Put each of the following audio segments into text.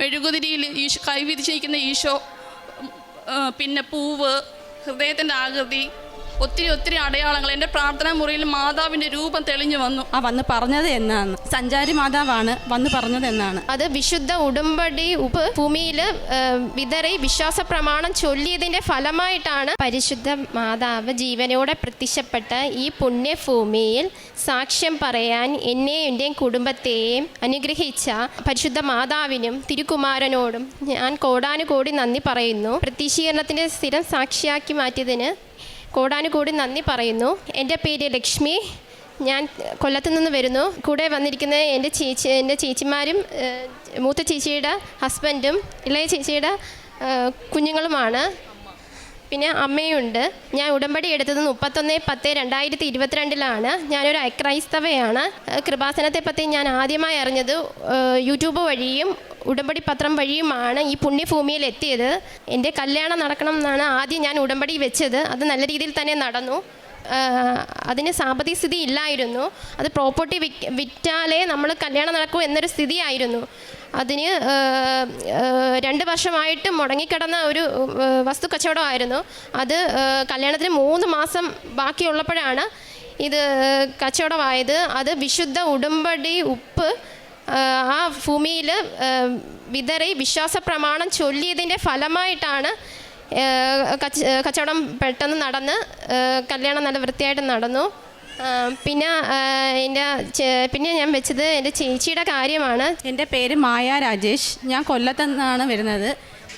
മെഴുകുതിരിയിൽ ഈശോ കൈ വിരിച്ചിരിക്കുന്ന ഈശോ, പിന്നെ പൂവ്, ഹൃദയത്തിൻ്റെ ആകൃതി, ഒത്തിരി അടയാളങ്ങൾ. എൻ്റെ പ്രാർത്ഥനാ മുറിയിൽ മാതാവിൻ്റെ രൂപം തെളിഞ്ഞു വന്നു. വന്ന് പറഞ്ഞത് എന്നാണ്, സഞ്ചാരി മാതാവാണ് വന്ന് പറഞ്ഞത് എന്നാണ്. അത് വിശുദ്ധ ഉടമ്പടി ഉപ്പ് ഭൂമിയിൽ വിതറി വിശ്വാസ പ്രമാണം ചൊല്ലിയതിൻ്റെ ഫലമായിട്ടാണ് പരിശുദ്ധ മാതാവ് ജീവനോടെ പ്രത്യക്ഷപ്പെട്ട ഈ പുണ്യഭൂമിയിൽ സാക്ഷ്യം പറയാൻ എന്നെയും എൻ്റെയും കുടുംബത്തെയും അനുഗ്രഹിച്ച പരിശുദ്ധ മാതാവിനും തിരുക്കുമാരനോടും ഞാൻ കോടാനുകോടി നന്ദി പറയുന്നു. പ്രത്യക്ഷീകരണത്തിൻ്റെ സ്ഥിരം സാക്ഷിയാക്കി മാറ്റിയതിന് കോടാനുകൂടി നന്ദി പറയുന്നു. എൻ്റെ പേര് ലക്ഷ്മി, ഞാൻ കൊല്ലത്ത് നിന്ന് വരുന്നു. കൂടെ വന്നിരിക്കുന്ന എൻ്റെ ചേച്ചിമാരും മൂത്ത ചേച്ചിയുടെ ഹസ്ബൻഡും ഇളയ ചേച്ചിയുടെ കുഞ്ഞുങ്ങളുമാണ്. പിന്നെ അമ്മയുണ്ട്. ഞാൻ ഉടമ്പടി എടുത്തത് 31/10/2022 ഞാനൊരു അക്രൈസ്തവയാണ്. കൃപാസനത്തെപ്പറ്റി ഞാൻ ആദ്യമായി അറിഞ്ഞത് യൂട്യൂബ് വഴിയും ഉടമ്പടി പത്രം വഴിയുമാണ് ഈ പുണ്യഭൂമിയിൽ എത്തിയത്. എൻ്റെ കല്യാണം നടക്കണം എന്നാണ് ആദ്യം ഞാൻ ഉടമ്പടി വെച്ചത്. അത് നല്ല രീതിയിൽ തന്നെ നടന്നു. അതിന് സാമ്പത്തിക സ്ഥിതി ഇല്ലായിരുന്നു. അത് പ്രോപ്പർട്ടി വിറ്റാലേ നമ്മൾ കല്യാണം നടക്കൂ എന്നൊരു സ്ഥിതിയായിരുന്നു. അതിന് 2 വർഷമായിട്ട് മുടങ്ങിക്കിടന്ന ഒരു വസ്തു കച്ചവടമായിരുന്നു. അത് കല്യാണത്തിന് 3 മാസം ബാക്കിയുള്ളപ്പോഴാണ് ഇത് കച്ചവടമായത്. അത് വിശുദ്ധ ഉടമ്പടി ഉപ്പ് ആ ഭൂമിയിൽ വിതറി വിശ്വാസ പ്രമാണം ചൊല്ലിയതിൻ്റെ ഫലമായിട്ടാണ് കച്ചവടം പെട്ടെന്ന് നടന്ന് കല്യാണം നല്ല വൃത്തിയായിട്ട് നടന്നു. പിന്നെ ഞാൻ വെച്ചത് എൻ്റെ ചേച്ചിയുടെ കാര്യമാണ്. എൻ്റെ പേര് മായ രാജേഷ്. ഞാൻ കൊല്ലത്തു നിന്നാണ് വരുന്നത്.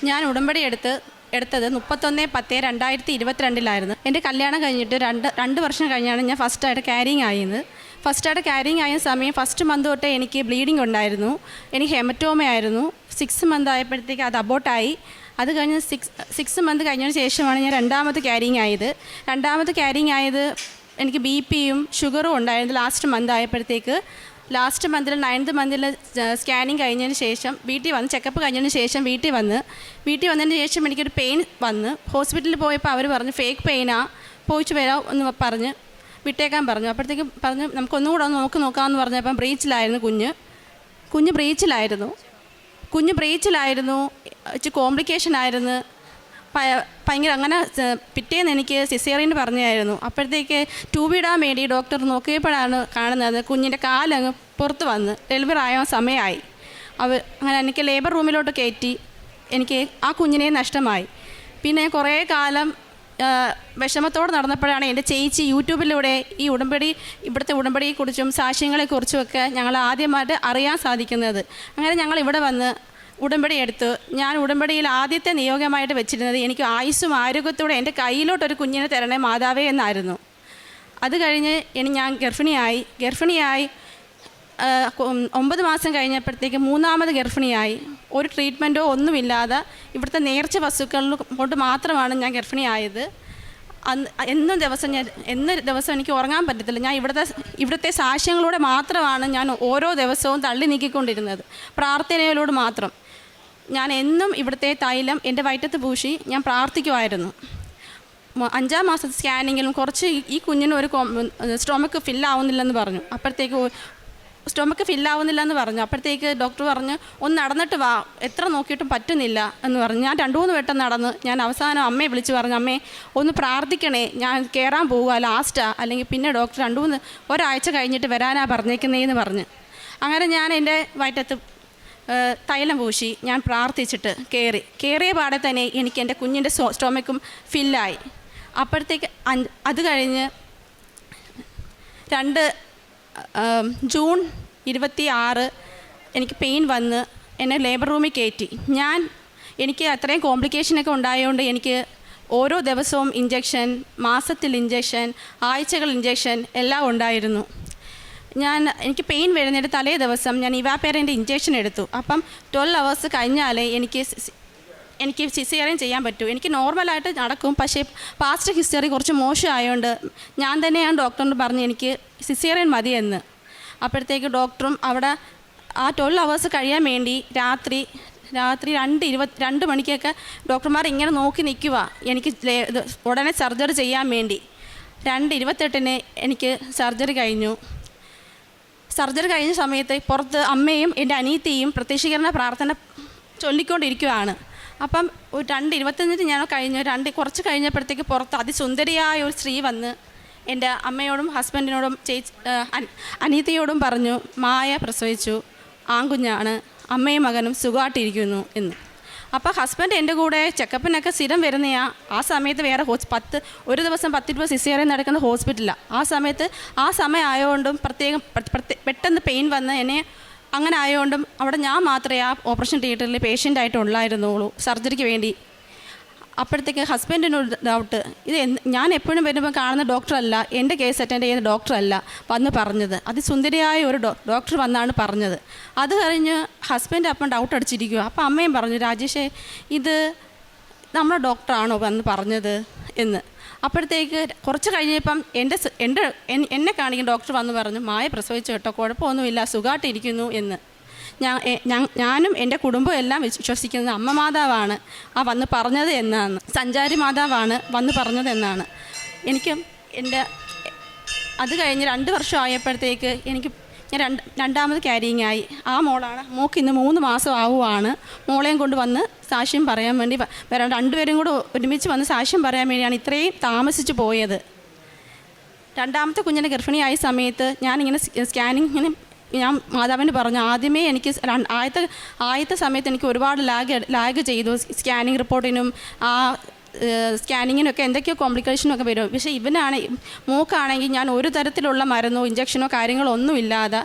ഞാൻ ഉടമ്പടി എടുത്തത് 31/10/2022 എൻ്റെ കല്യാണം കഴിഞ്ഞിട്ട് 2 വർഷം കഴിഞ്ഞാണ് ഞാൻ ഫസ്റ്റായിട്ട് ക്യാരിങ് ആയത്. ആയ സമയം ഫസ്റ്റ് മന്ത് തൊട്ടേ എനിക്ക് ബ്ലീഡിങ് ഉണ്ടായിരുന്നു. എനിക്ക് ഹെമറ്റോമയായിരുന്നു. 6 മന്ത് ആയപ്പോഴത്തേക്ക് അത് അബോട്ടായി. അത് കഴിഞ്ഞ് 6 മന്ത് കഴിഞ്ഞതിന് ശേഷമാണ് ഞാൻ രണ്ടാമത് ക്യാരിങ് ആയത്. എനിക്ക് BP-യും ഷുഗറും ഉണ്ടായിരുന്നു ലാസ്റ്റ് മന്ത് ആയപ്പോഴത്തേക്ക്. ലാസ്റ്റ് മന്തിൽ 9th മന്തിൽ സ്കാനിങ് കഴിഞ്ഞതിന് ശേഷം വീട്ടിൽ വന്ന്, ചെക്കപ്പ് കഴിഞ്ഞതിന് ശേഷം വീട്ടിൽ വന്നതിന് ശേഷം എനിക്കൊരു പെയിൻ വന്ന് ഹോസ്പിറ്റലിൽ പോയപ്പോൾ അവർ പറഞ്ഞു ഫേക്ക് പെയിനാ, പോയിച്ച് വരാം എന്ന് പറഞ്ഞ് വിട്ടേക്കാൻ പറഞ്ഞു. അപ്പോഴത്തേക്ക് പറഞ്ഞു നമുക്കൊന്നുകൂടെ ഒന്ന് നോക്കാമെന്ന് പറഞ്ഞപ്പം ബ്രീച്ചിലായിരുന്നു കുഞ്ഞ് ബ്രീച്ചിലായിരുന്നു. ഇച്ചിരി കോംപ്ലിക്കേഷൻ ആയിരുന്നു. ഭയങ്കര അങ്ങനെ പിറ്റേന്ന് എനിക്ക് സിസേറിയൻ പറഞ്ഞായിരുന്നു. അപ്പോഴത്തേക്ക് ട്യൂബ് ഇടാൻ വേണ്ടി ഡോക്ടർ നോക്കിയപ്പോഴാണ് കാണുന്നത് കുഞ്ഞിൻ്റെ കാലങ്ങ് പുറത്ത് വന്ന് ഡെലിവറി ആയ സമയമായി. അങ്ങനെ എനിക്ക് ലേബർ റൂമിലോട്ട് കയറ്റി. എനിക്ക് ആ കുഞ്ഞിനെ നഷ്ടമായി. പിന്നെ കുറേ കാലം വിഷമത്തോടെ നടന്നപ്പോഴാണ് എൻ്റെ ചേച്ചി യൂട്യൂബിലൂടെ ഈ ഇവിടുത്തെ ഉടമ്പടിയെക്കുറിച്ചും സാക്ഷ്യങ്ങളെക്കുറിച്ചുമൊക്കെ ഞങ്ങൾ ആദ്യമായിട്ട് അറിയാൻ സാധിക്കുന്നത്. അങ്ങനെ ഞങ്ങൾ ഇവിടെ വന്ന് ഉടമ്പടി എടുത്തു. ഞാൻ ഉടമ്പടിയിൽ ആദ്യത്തെ നിയോഗമായിട്ട് വെച്ചിരുന്നത് എനിക്ക് ആയുസ്സും ആരോഗ്യത്തോടെ എൻ്റെ കയ്യിലോട്ടൊരു കുഞ്ഞിനെ തരണേ മാതാവേ എന്നായിരുന്നു. അത് കഴിഞ്ഞ് ഞാൻ ഗർഭിണിയായി 9 മാസം കഴിഞ്ഞപ്പോഴത്തേക്ക് 3ാമത് ഗർഭിണിയായി. ഒരു ട്രീറ്റ്മെൻറ്റോ ഒന്നുമില്ലാതെ ഇവിടുത്തെ നേർച്ച വസ്തുക്കൾ കൊണ്ട് മാത്രമാണ് ഞാൻ ഗർഭിണിയായത്. എന്നും ദിവസം എനിക്ക് ഉറങ്ങാൻ പറ്റത്തില്ല. ഞാൻ ഇവിടുത്തെ സാക്ഷ്യങ്ങളൂടെ മാത്രമാണ് ഞാൻ ഓരോ ദിവസവും തള്ളി നീക്കിക്കൊണ്ടിരുന്നത്. പ്രാർത്ഥനയിലൂടെ മാത്രം. ഞാൻ എന്നും ഇവിടുത്തെ തൈലം എൻ്റെ വയറ്റത്ത് പൂശി ഞാൻ പ്രാർത്ഥിക്കുമായിരുന്നു. 5ാം മാസത്തെ സ്കാനിങ്ങിലും കുറച്ച് ഈ കുഞ്ഞിന് ഒരു സ്റ്റൊമക്ക് ഫില്ലാവുന്നില്ലെന്ന് പറഞ്ഞു. അപ്പോഴത്തേക്ക് ഡോക്ടർ പറഞ്ഞു ഒന്ന് നടന്നിട്ട് വാ, എത്ര നോക്കിയിട്ടും പറ്റുന്നില്ല എന്ന് പറഞ്ഞു. ഞാൻ 2-3 വട്ടം നടന്ന് ഞാൻ അവസാനം അമ്മയെ വിളിച്ച് പറഞ്ഞു അമ്മേ ഒന്ന് പ്രാർത്ഥിക്കണേ, ഞാൻ കയറാൻ പോവുക ലാസ്റ്റാ, അല്ലെങ്കിൽ പിന്നെ ഡോക്ടർ 2-3 ഒരാഴ്ച കഴിഞ്ഞിട്ട് വരാനാ പറഞ്ഞേക്കുന്നതെന്ന് പറഞ്ഞ്. അങ്ങനെ ഞാൻ എൻ്റെ വയറ്റത്ത് തൈലം പൂശി ഞാൻ പ്രാർത്ഥിച്ചിട്ട് കയറിയ പാടെ തന്നെ എനിക്ക് എൻ്റെ കുഞ്ഞിൻ്റെ സ്റ്റൊമക്കും ഫില്ലായി. അപ്പോഴത്തേക്ക് അത് കഴിഞ്ഞ് ജൂൺ 26 എനിക്ക് പെയിൻ വന്ന് എന്നെ ലേബർ റൂമിൽ കയറ്റി. എനിക്ക് അത്രയും കോംപ്ലിക്കേഷനൊക്കെ ഉണ്ടായതുകൊണ്ട് എനിക്ക് ഓരോ ദിവസവും ഇഞ്ചക്ഷൻ, മാസത്തിൽ ഇഞ്ചക്ഷൻ, ആഴ്ചകൾ ഇഞ്ചക്ഷൻ എല്ലാം ഉണ്ടായിരുന്നു. എനിക്ക് പെയിൻ വരുന്നതിൻ്റെ തലേ ദിവസം ഞാൻ ഇവാപെറിൻ്റെ ഇഞ്ചക്ഷൻ എടുത്തു. അപ്പം 12 hours കഴിഞ്ഞാലേ എനിക്ക് സിസേറിയൻ ചെയ്യാൻ പറ്റൂ. എനിക്ക് നോർമലായിട്ട് നടക്കും, പക്ഷേ പാസ്റ്റ് ഹിസ്റ്ററി കുറച്ച് മോശമായതുകൊണ്ട് ഞാൻ തന്നെയാണ് ഡോക്ടറിനോട് പറഞ്ഞ് എനിക്ക് സിസേറിയൻ മതിയെന്ന്. അപ്പോഴത്തേക്ക് ഡോക്ടറും അവിടെ ആ 12 hours കഴിയാൻ വേണ്ടി രാത്രി 2:22 മണിക്കൊക്കെ ഡോക്ടർമാർ ഇങ്ങനെ നോക്കി നിൽക്കുക എനിക്ക് ഉടനെ സർജറി ചെയ്യാൻ വേണ്ടി. 2:28 എനിക്ക് സർജറി കഴിഞ്ഞ സമയത്ത് പുറത്ത് അമ്മയും എൻ്റെ അനിയത്തിയും പ്രത്യക്ഷീകരണ പ്രാർത്ഥന ചൊല്ലിക്കൊണ്ടിരിക്കുകയാണ്. അപ്പം ഒരു 2:25 ഞാൻ കുറച്ച് കഴിഞ്ഞപ്പോഴത്തേക്ക് പുറത്ത് അതിസുന്ദരിയായ ഒരു സ്ത്രീ വന്ന് എൻ്റെ അമ്മയോടും ഹസ്ബൻഡിനോടും അനിയത്തിയോടും പറഞ്ഞു, മായ പ്രസവിച്ചു, ആൺകുഞ്ഞാണ്, അമ്മയും മകനും സുഖമായിട്ടിരിക്കുന്നു എന്ന്. അപ്പോൾ ഹസ്ബൻഡ് എൻ്റെ കൂടെ ചെക്കപ്പിനൊക്കെ സ്ഥിരം വരുന്നയാ. ആ സമയത്ത് വേറെ ഒരു ദിവസം 10-20 സിസേറിയൻ നടക്കുന്ന ഹോസ്പിറ്റലാണ്. ആ സമയം ആയതുകൊണ്ടും പെട്ടെന്ന് പെയിൻ വന്ന് എന്നെ അങ്ങനെ ആയതുകൊണ്ടും അവിടെ ഞാൻ മാത്രമേ ആ ഓപ്പറേഷൻ തിയേറ്ററിൽ പേഷ്യൻ്റായിട്ടുള്ളായിരുന്നുള്ളൂ സർജറിക്ക് വേണ്ടി. അപ്പോഴത്തേക്ക് ഹസ്ബൻഡിനൊരു ഡൗട്ട്, ഞാൻ എപ്പോഴും വരുമ്പോൾ കാണുന്ന ഡോക്ടറല്ല, എൻ്റെ കേസ് അറ്റൻഡ് ചെയ്യുന്ന ഡോക്ടറല്ല വന്ന് പറഞ്ഞത്, അതിസുന്ദരിയായ ഒരു ഡോക്ടർ വന്നാണ് പറഞ്ഞത്. അത് കഴിഞ്ഞ് ഹസ്ബൻഡ് അപ്പം ഡൗട്ട് അടിച്ചിരിക്കുക. അപ്പോൾ അമ്മയും പറഞ്ഞു, രാജേഷേ ഇത് നമ്മുടെ ഡോക്ടറാണോ വന്ന് പറഞ്ഞത് എന്ന്. അപ്പോഴത്തേക്ക് കുറച്ച് കഴിഞ്ഞപ്പം എന്നെ കാണിക്കുന്ന ഡോക്ടർ വന്ന് പറഞ്ഞു, മായ പ്രസവിച്ചു കേട്ടോ, കുഴപ്പമൊന്നുമില്ല, സുഖമായിട്ടിരിക്കുന്നു എന്ന്. ഞാനും എൻ്റെ കുടുംബം എല്ലാം വിശ്വസിക്കുന്നത് അമ്മ മാതാവാണ് വന്ന് പറഞ്ഞത് എന്നാണ്, സഞ്ചാരി മാതാവാണ് വന്ന് പറഞ്ഞത് എന്നാണ്. അത് കഴിഞ്ഞ് 2 വർഷം ആയപ്പോഴത്തേക്ക് ഞാൻ രണ്ടാമത് ക്യാരിങ് ആയി. ആ മോൾക്ക് ഇന്ന് 3 മാസം ആവുകയാണ്. മോളെയും കൊണ്ട് വന്ന് സാക്ഷ്യം പറയാൻ വേണ്ടി വരാം. 2 പേരും കൂടെ ഒരുമിച്ച് വന്ന് സാക്ഷ്യം പറയാൻ വേണ്ടിയാണ് ഇത്രയും താമസിച്ച് പോയത്. രണ്ടാമത്തെ കുഞ്ഞിനെ ഗർഭിണിയായ സമയത്ത് ഞാനിങ്ങനെ സ്കാനിങ്ങിന് ഞാൻ മാതാവിന് പറഞ്ഞു, ആദ്യമേ എനിക്ക് ആദ്യത്തെ സമയത്ത് എനിക്ക് ഒരുപാട് ലാഗ് ചെയ്തു. സ്കാനിങ് റിപ്പോർട്ടിനും ആ സ്കാനിങ്ങിനൊക്കെ എന്തൊക്കെയോ കോംപ്ലിക്കേഷനൊക്കെ വരും. പക്ഷേ മോക്കാണെങ്കിൽ ഞാൻ ഒരു തരത്തിലുള്ള മരുന്നോ ഇഞ്ചക്ഷനോ കാര്യങ്ങളോ ഒന്നുമില്ലാതെ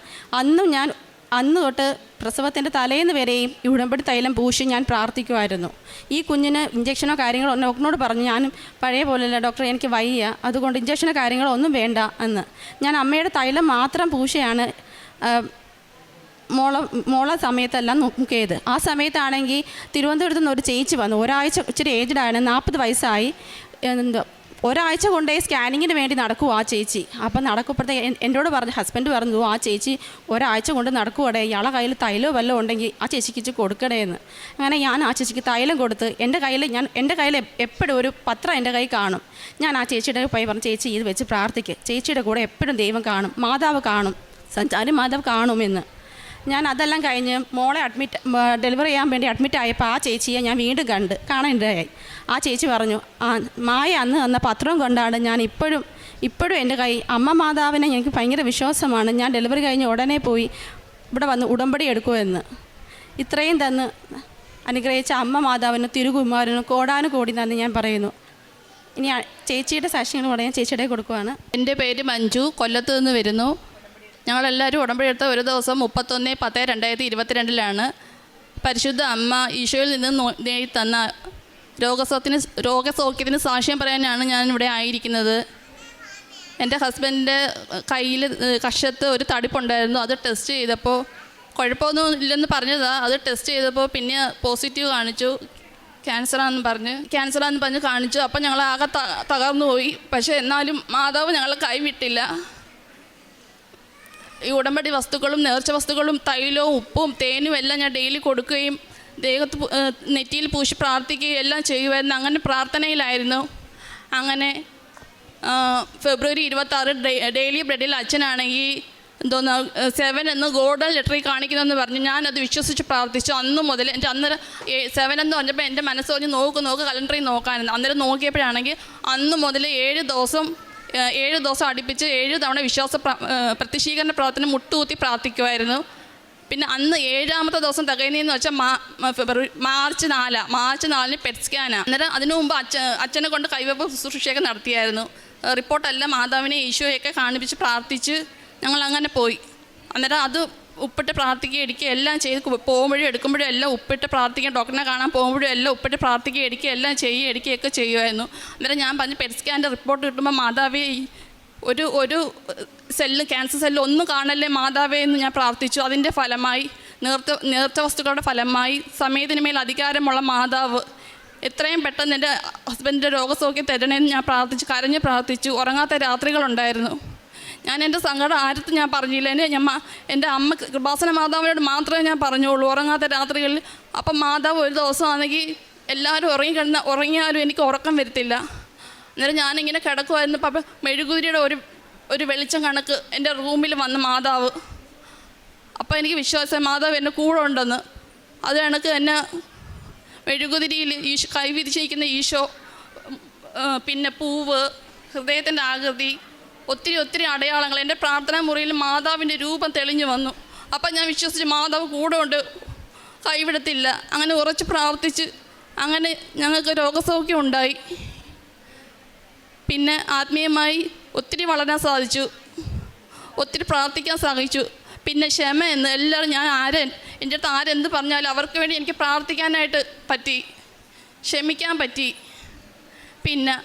അന്ന് തൊട്ട് പ്രസവത്തിൻ്റെ തലേന്ന് വരെയും ഈ ഉടമ്പടി തൈലം പൂശി ഞാൻ പ്രാർത്ഥിക്കുമായിരുന്നു. ഈ കുഞ്ഞിന് ഇഞ്ചക്ഷനോ കാര്യങ്ങളോ ഡോക്ടറിനോട് പറഞ്ഞു, ഞാനും പഴയ പോലെയല്ല ഡോക്ടർ, എനിക്ക് വയ്യ, അതുകൊണ്ട് ഇഞ്ചക്ഷനോ കാര്യങ്ങളോ ഒന്നും വേണ്ട എന്ന്. ഞാൻ അമ്മയുടെ തൈലം മാത്രം പൂശിയാണ് മോളെ സമയത്തെല്ലാം നോക്കിയത്. ആ സമയത്താണെങ്കിൽ തിരുവനന്തപുരത്ത് നിന്ന് ഒരു ചേച്ചി വന്നു. ഒരാഴ്ച ഇച്ചിരി ഏജ്ഡാണ്, 40 വയസ്സായി. ഒരാഴ്ച കൊണ്ടേ സ്കാനിങ്ങിന് വേണ്ടി നടക്കുമോ ആ ചേച്ചി. അപ്പം നടക്കുമ്പോഴത്തേക്ക് എന്നോട് പറഞ്ഞു, ഹസ്ബൻഡ് പറഞ്ഞു, ആ ചേച്ചി ഒരാഴ്ച കൊണ്ട് നടക്കുവടേ, ഇയാളെ കയ്യിൽ തൈലോ വല്ലതും ഉണ്ടെങ്കിൽ ആ ചേച്ചിക്ക് ഇച്ചിരി കൊടുക്കണേ എന്ന്. അങ്ങനെ ഞാൻ ആ ചേച്ചിക്ക് തൈലം കൊടുത്ത് എൻ്റെ കയ്യിൽ എപ്പോഴും ഒരു പത്രം എൻ്റെ കയ്യിൽ കാണും. ഞാൻ ആ ചേച്ചിയുടെ പോയി പറഞ്ഞു, ചേച്ചി ഇത് വെച്ച് പ്രാർത്ഥിക്കുക, ചേച്ചിയുടെ കൂടെ എപ്പോഴും ദൈവം കാണും, മാതാവ് കാണും, സഞ്ചാരി മാതാവ് കാണുമെന്ന്. ഞാൻ അതെല്ലാം കഴിഞ്ഞ് മോളെ ഡെലിവറി ചെയ്യാൻ വേണ്ടി അഡ്മിറ്റ് ആയപ്പോൾ ആ ചേച്ചിയെ ഞാൻ വീണ്ടും കാണാനിടയായി. ആ ചേച്ചി പറഞ്ഞു, മായ അന്ന് തന്ന പത്രം കൊണ്ടാണ് ഞാൻ ഇപ്പോഴും എൻ്റെ അമ്മ മാതാവിനെ എനിക്ക് ഭയങ്കര വിശ്വാസമാണ്, ഞാൻ ഡെലിവറി കഴിഞ്ഞ് ഉടനെ പോയി ഇവിടെ വന്ന് ഉടമ്പടി എടുക്കുമെന്ന്. ഇത്രയും തന്ന് അനുഗ്രഹിച്ച അമ്മ മാതാവിന് തിരുകുമാരനും കോടാനുകോടി നന്ദി ഞാൻ പറയുന്നു. ഇനി ചേച്ചിയുടെ സാക്ഷ്യങ്ങൾ പറയാൻ ചേച്ചിയുടെ കൊടുക്കുവാണ്. എൻ്റെ പേര് മഞ്ജു, കൊല്ലത്ത് നിന്ന് വരുന്നു. ഞങ്ങളെല്ലാവരും ഉടമ്പടി എടുത്ത ഒരു ദിവസം 31/10/2022 പരിശുദ്ധ അമ്മ ഈശോയിൽ നിന്ന് നേടി തന്ന രോഗസൗഖ്യത്തിന് സാക്ഷ്യം പറയാനാണ് ഞാനിവിടെ ആയിരിക്കുന്നത്. എൻ്റെ ഹസ്ബൻഡിൻ്റെ കയ്യിൽ കഷത്ത് ഒരു തടിപ്പുണ്ടായിരുന്നു. അത് ടെസ്റ്റ് ചെയ്തപ്പോൾ കുഴപ്പമൊന്നും ഇല്ലെന്ന് പറഞ്ഞതാണ്. അത് ടെസ്റ്റ് ചെയ്തപ്പോൾ പിന്നെ പോസിറ്റീവ് കാണിച്ചു, ക്യാൻസറാണെന്ന് പറഞ്ഞ് കാണിച്ചു. അപ്പം ഞങ്ങൾ ആകെ തകർന്നു പോയി. പക്ഷേ എന്നാലും മാതാവ് ഞങ്ങളെ കൈവിട്ടില്ല. ഈ ഉടമ്പടി വസ്തുക്കളും നേർച്ച വസ്തുക്കളും തൈലവും ഉപ്പും തേനും എല്ലാം ഞാൻ ഡെയിലി കൊടുക്കുകയും ദേഹത്ത് നെറ്റിയിൽ പൂശി പ്രാർത്ഥിക്കുകയും എല്ലാം ചെയ്യുമായിരുന്നു. അങ്ങനെ പ്രാർത്ഥനയിലായിരുന്നു. അങ്ങനെ ഫെബ്രുവരി 26 ഡെയിലി ബ്രെഡിൽ അച്ഛനാണെങ്കിൽ 7 എന്ന് ഗോൾഡൻ ലെറ്ററിൽ കാണിക്കണമെന്ന് പറഞ്ഞു. ഞാനത് വിശ്വസിച്ച് പ്രാർത്ഥിച്ചു. അന്ന് മുതൽ എൻ്റെ അന്നേരം 7 എന്ന് പറഞ്ഞപ്പോൾ എൻ്റെ മനസ്സ് പറഞ്ഞ് നോക്ക് കലണ്ടറിൽ നോക്കാനെന്ന്. അന്നേരം നോക്കിയപ്പോഴാണെങ്കിൽ അന്ന് മുതൽ 7 ദിവസം അടുപ്പിച്ച് 7 തവണ പ്രത്യക്ഷീകരണ പ്രവർത്തനം മുട്ടുകുത്തി പ്രാർത്ഥിക്കുമായിരുന്നു. പിന്നെ അന്ന് 7ാമത്തെ ദിവസം തികയുന്നതെന്ന് വെച്ചാൽ മാർച്ച് 4 പെറ്റ് സ്കാനാണ്. അന്നേരം അതിനു മുമ്പ് അച്ഛനെ കൊണ്ട് കൈവെപ്പ് ശുശ്രൂഷയൊക്കെ നടത്തിയായിരുന്നു. റിപ്പോർട്ടെല്ലാം മാതാവിനെ ഈശോയൊക്കെ കാണിപ്പിച്ച് പ്രാർത്ഥിച്ച് ഞങ്ങൾ അങ്ങനെ പോയി. അന്നേരം അത് ഉപ്പിട്ട് പ്രാർത്ഥിക്കുക എടുക്കുക എല്ലാം ചെയ്ത് പോകുമ്പോഴും എടുക്കുമ്പോഴും എല്ലാം ഉപ്പിട്ട് പ്രാർത്ഥിക്കുക, ഡോക്ടറിനെ കാണാൻ പോകുമ്പോഴും എല്ലാം ഉപ്പിട്ട് പ്രാർത്ഥിക്കുക എടുക്കുക എല്ലാം എടുക്കുകയൊക്കെ ചെയ്യുമായിരുന്നു. അന്നേരം ഞാൻ പറഞ്ഞു, പെറ്റ് സ്കാൻ്റെ റിപ്പോർട്ട് കിട്ടുമ്പോൾ മാതാവേ ഒരു ക്യാൻസർ സെല്ല് ഒന്നും കാണല്ലേ മാതാവേ എന്ന് ഞാൻ പ്രാർത്ഥിച്ചു. അതിൻ്റെ ഫലമായി നേർച്ച വസ്തുക്കളുടെ ഫലമായി സമയത്തിന് മേൽ അധികാരമുള്ള മാതാവ് എത്രയും പെട്ടെന്ന് എൻ്റെ ഹസ്ബൻഡിൻ്റെ രോഗസൗഖ്യം തരണേന്ന് ഞാൻ കരഞ്ഞ് പ്രാർത്ഥിച്ചു. ഉറങ്ങാത്ത രാത്രികളുണ്ടായിരുന്നു. ഞാൻ എൻ്റെ സങ്കടം ആരത്തും ഞാൻ പറഞ്ഞില്ല. എൻ്റെ അമ്മ കൃപാസന മാതാവിനോട് മാത്രമേ ഞാൻ പറഞ്ഞുള്ളൂ ഉറങ്ങാത്ത രാത്രികളിൽ. അപ്പം മാതാവ് ഒരു ദിവസമാണെങ്കിൽ എല്ലാവരും ഉറങ്ങിയാലും എനിക്ക് ഉറക്കം വരത്തില്ല. അന്നേരം ഞാനിങ്ങനെ കിടക്കുമായിരുന്നു. അപ്പം മെഴുകുതിരിയുടെ ഒരു വെളിച്ചം കണക്ക് എൻ്റെ റൂമിൽ വന്ന് മാതാവ്. അപ്പോൾ എനിക്ക് വിശ്വാസം മാതാവ് എൻ്റെ കൂടെ ഉണ്ടെന്ന്. അത് കണക്ക് തന്നെ മെഴുകുതിരിയിൽ കൈ വിരിച്ചിരിക്കുന്ന ഈശോ, പിന്നെ പൂവ്, ഹൃദയത്തിൻ്റെ ആകൃതി, ഒത്തിരി അടയാളങ്ങൾ. എൻ്റെ പ്രാർത്ഥനാ മുറിയിൽ മാതാവിൻ്റെ രൂപം തെളിഞ്ഞു വന്നു. അപ്പം ഞാൻ വിശ്വസിച്ച് മാതാവ് കൂടെ കൊണ്ട് കൈവിടത്തില്ല. അങ്ങനെ ഉറച്ച് പ്രാർത്ഥിച്ച് അങ്ങനെ ഞങ്ങൾക്ക് രോഗസൗഖ്യം ഉണ്ടായി. പിന്നെ ആത്മീയമായി ഒത്തിരി വളരാൻ സാധിച്ചു, ഒത്തിരി പ്രാർത്ഥിക്കാൻ സാധിച്ചു. പിന്നെ ക്ഷമ എന്ന് എല്ലാവരും എൻ്റെ അടുത്ത് ആരെന്ത് പറഞ്ഞാലും അവർക്ക് വേണ്ടി എനിക്ക് പ്രാർത്ഥിക്കാനായിട്ട് പറ്റി, ക്ഷമിക്കാൻ പറ്റി. പിന്നെ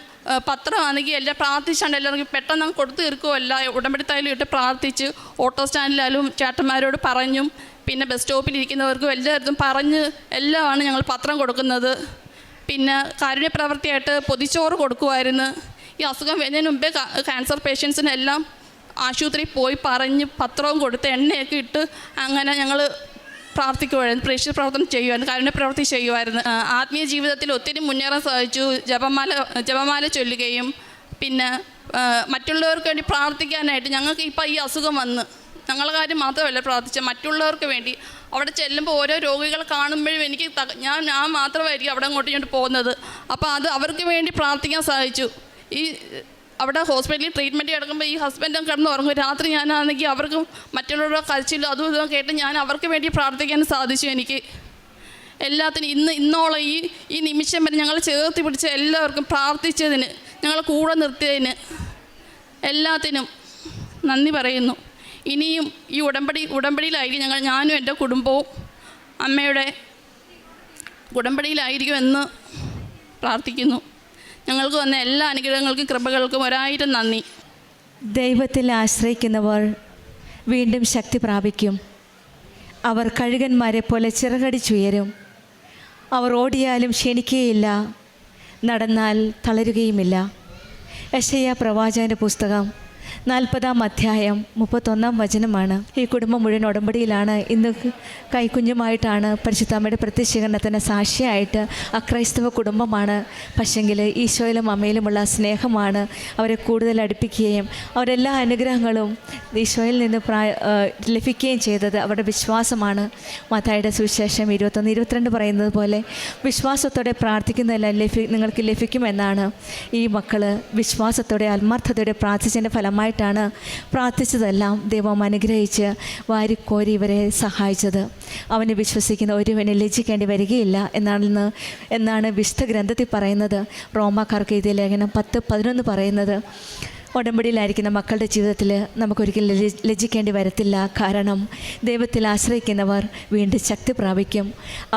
പത്രമാണെങ്കിൽ എല്ലാം പ്രാർത്ഥിച്ചാണ്ട് എല്ലാവർക്കും പെട്ടെന്ന് കൊടുത്തു തീർക്കുമല്ല. ഉടമ്പടി തൈലം ഇട്ട് പ്രാർത്ഥിച്ച് ഓട്ടോ സ്റ്റാൻഡിലായാലും ചേട്ടന്മാരോട് പറഞ്ഞും പിന്നെ ബസ് സ്റ്റോപ്പിലിരിക്കുന്നവർക്കും എല്ലായിടത്തും പറഞ്ഞ് എല്ലാമാണ് ഞങ്ങൾ പത്രം കൊടുക്കുന്നത്. പിന്നെ കാരുണ്യ പ്രവൃത്തിയായിട്ട് പൊതിച്ചോറ് കൊടുക്കുമായിരുന്നു. ഈ അസുഖം വരുന്നതിന് മുമ്പേ ക്യാൻസർ പേഷ്യൻസിനെല്ലാം ആശുപത്രിയിൽ പോയി പറഞ്ഞ് പത്രവും കൊടുത്ത് എണ്ണയൊക്കെ ഇട്ട് അങ്ങനെ ഞങ്ങൾ പ്രാർത്ഥിക്കുമായിരുന്നു, പ്രേക്ഷിത പ്രവർത്തനം ചെയ്യുമായിരുന്നു, കാരുണ്യ പ്രവൃത്തി ചെയ്യുമായിരുന്നു. ആത്മീയ ജീവിതത്തിൽ ഒത്തിരി മുന്നേറാൻ സാധിച്ചു. ജപമാല ചൊല്ലുകയും പിന്നെ മറ്റുള്ളവർക്ക് വേണ്ടി പ്രാർത്ഥിക്കാനായിട്ട്. ഞങ്ങൾക്ക് ഇപ്പോൾ ഈ അസുഖം വന്ന് ഞങ്ങളുടെ കാര്യം മാത്രമല്ല പ്രാർത്ഥിച്ചത്, മറ്റുള്ളവർക്ക് വേണ്ടി. അവിടെ ചെല്ലുമ്പോൾ ഓരോ രോഗികളെ കാണുമ്പോഴും എനിക്ക് ഞാൻ മാത്രമായിരിക്കും അവിടെ ഇങ്ങോട്ട് പോകുന്നത്. അപ്പോൾ അത് അവർക്ക് വേണ്ടി പ്രാർത്ഥിക്കാൻ സാധിച്ചു. ഈ അവിടെ ഹോസ്പിറ്റലിൽ ട്രീറ്റ്മെൻറ്റ് കിടക്കുമ്പോൾ ഈ ഹസ്ബൻഡും കിടന്ന് ഉറങ്ങും. രാത്രി ഞാനാണെങ്കിൽ അവർക്കും മറ്റുള്ളവരുടെ കരച്ചിലും അതും ഇതും കേട്ട് ഞാൻ അവർക്ക് വേണ്ടി പ്രാർത്ഥിക്കാൻ സാധിച്ചു. എനിക്ക് എല്ലാത്തിനും ഇന്നോളം ഈ നിമിഷം വരെ ഞങ്ങൾ ചേർത്ത് പിടിച്ച എല്ലാവർക്കും പ്രാർത്ഥിച്ചതിന്, ഞങ്ങൾ കൂടെ നിർത്തിയതിന് എല്ലാത്തിനും നന്ദി പറയുന്നു. ഇനിയും ഈ ഉടമ്പടിയിലായിരിക്കും ഞാനും എൻ്റെ കുടുംബവും അമ്മയുടെ ഉടമ്പടിയിലായിരിക്കുമെന്ന് പ്രാർത്ഥിക്കുന്നു. ഞങ്ങൾക്ക് വന്ന എല്ലാ അനുഗ്രഹങ്ങൾക്കും കൃപകൾക്കും 1000 നന്ദി. ദൈവത്തിൽ ആശ്രയിക്കുന്നവർ വീണ്ടും ശക്തി പ്രാപിക്കും. അവർ കഴുകന്മാരെ പോലെ ചിറകടിച്ചുയരും. അവർ ഓടിയാലും ക്ഷീണിക്കുകയില്ല, നടന്നാൽ തളരുകയുമില്ല. യെശയ്യാ പ്രവാചകൻ്റെ പുസ്തകം 40-ാം അധ്യായം 31-ാം വചനമാണ്. ഈ കുടുംബം മുഴുവൻ ഉടമ്പടിയിലാണ്. ഇന്ന് കൈക്കുഞ്ഞുമായിട്ടാണ് പരിശുദ്ധാമ്മയുടെ പ്രത്യക്ഷീകരണത്തിന് സാക്ഷിയായിട്ട് അക്രൈസ്തവ കുടുംബമാണ്. പക്ഷെങ്കിൽ ഈശോയിലും അമ്മയിലുമുള്ള സ്നേഹമാണ് അവരെ കൂടുതൽ അടുപ്പിക്കുകയും അവരെല്ലാ അനുഗ്രഹങ്ങളും ഈശോയിൽ നിന്ന് ലഭിക്കുകയും ചെയ്തത് അവരുടെ വിശ്വാസമാണ്. മത്തായിയുടെ സുവിശേഷം 21-22 പറയുന്നത് പോലെ വിശ്വാസത്തോടെ പ്രാർത്ഥിക്കുന്നതെല്ലാം നിങ്ങൾക്ക് ലഭിക്കുമെന്നാണ്. ഈ മക്കൾ വിശ്വാസത്തോടെ ആത്മാർത്ഥതയോടെ പ്രാർത്ഥിച്ചതിൻ്റെ ഫലമായിട്ടാണ് പ്രാർത്ഥിച്ചതെല്ലാം ദൈവം അനുഗ്രഹിച്ച് വാരിക്കോരി ഇവരെ സഹായിച്ചത്. അവനെ വിശ്വസിക്കുന്ന ഒരുവനെ ലജ്ജിക്കേണ്ടി വരികയില്ല എന്നാണ് വിശുദ്ധ ഗ്രന്ഥത്തിൽ പറയുന്നത്. റോമാക്കാർക്ക് എഴുതിയ ലേഖനം 10:11 പറയുന്നത്. ഉടമ്പടിയിലായിരിക്കുന്ന മക്കളുടെ ജീവിതത്തിൽ നമുക്കൊരിക്കലും ലജ്ജിക്കേണ്ടി വരത്തില്ല. കാരണം ദൈവത്തിൽ ആശ്രയിക്കുന്നവർ വീണ്ടും ശക്തി പ്രാപിക്കും.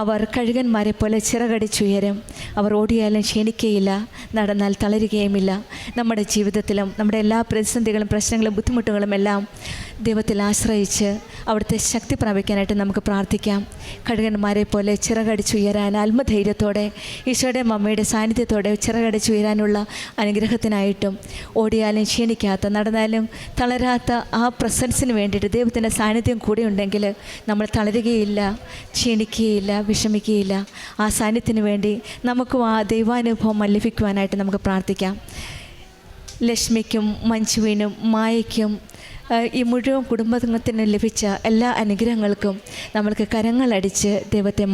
അവർ കഴുകന്മാരെ പോലെ ചിറകടിച്ചുയരും. അവർ ഓടിയാലും ക്ഷീണിക്കുകയില്ല, നടന്നാൽ തളരുകയുമില്ല. നമ്മുടെ ജീവിതത്തിലും നമ്മുടെ എല്ലാ പ്രതിസന്ധികളും പ്രശ്നങ്ങളും ബുദ്ധിമുട്ടുകളും എല്ലാം ദൈവത്തിൽ ആശ്രയിച്ച് അവിടുത്തെ ശക്തി പ്രാപിക്കാനായിട്ട് നമുക്ക് പ്രാർത്ഥിക്കാം. കഴുകന്മാരെ പോലെ ചിറകടിച്ചുയരാൻ ആത്മധൈര്യത്തോടെ ഈശോയുടെ അമ്മയുടെ സാന്നിധ്യത്തോടെ ചിറകടിച്ചുയരാനുള്ള അനുഗ്രഹത്തിനായിട്ടും ഓടിയാലും ക്ഷീണിക്കാത്ത, നടന്നാലും തളരാത്ത ആ പ്രസൻസിന് വേണ്ടിയിട്ട് ദൈവത്തിൻ്റെ സാന്നിധ്യം കൂടെ ഉണ്ടെങ്കിൽ നമ്മൾ തളരുകയില്ല, ക്ഷീണിക്കുകയില്ല, വിഷമിക്കുകയില്ല. ആ സാന്നിധ്യത്തിന് വേണ്ടി നമുക്കും ആ ദൈവാനുഭവം ലഭിക്കുവാനായിട്ട് നമുക്ക് പ്രാർത്ഥിക്കാം. ലക്ഷ്മിക്കും മഞ്ജുവിനും മായയ്ക്കും ഈ മുഴുവൻ കുടുംബത്തിന് ലഭിച്ച എല്ലാ അനുഗ്രഹങ്ങൾക്കും നമ്മൾക്ക് കരങ്ങളടിച്ച് ദൈവത്തെ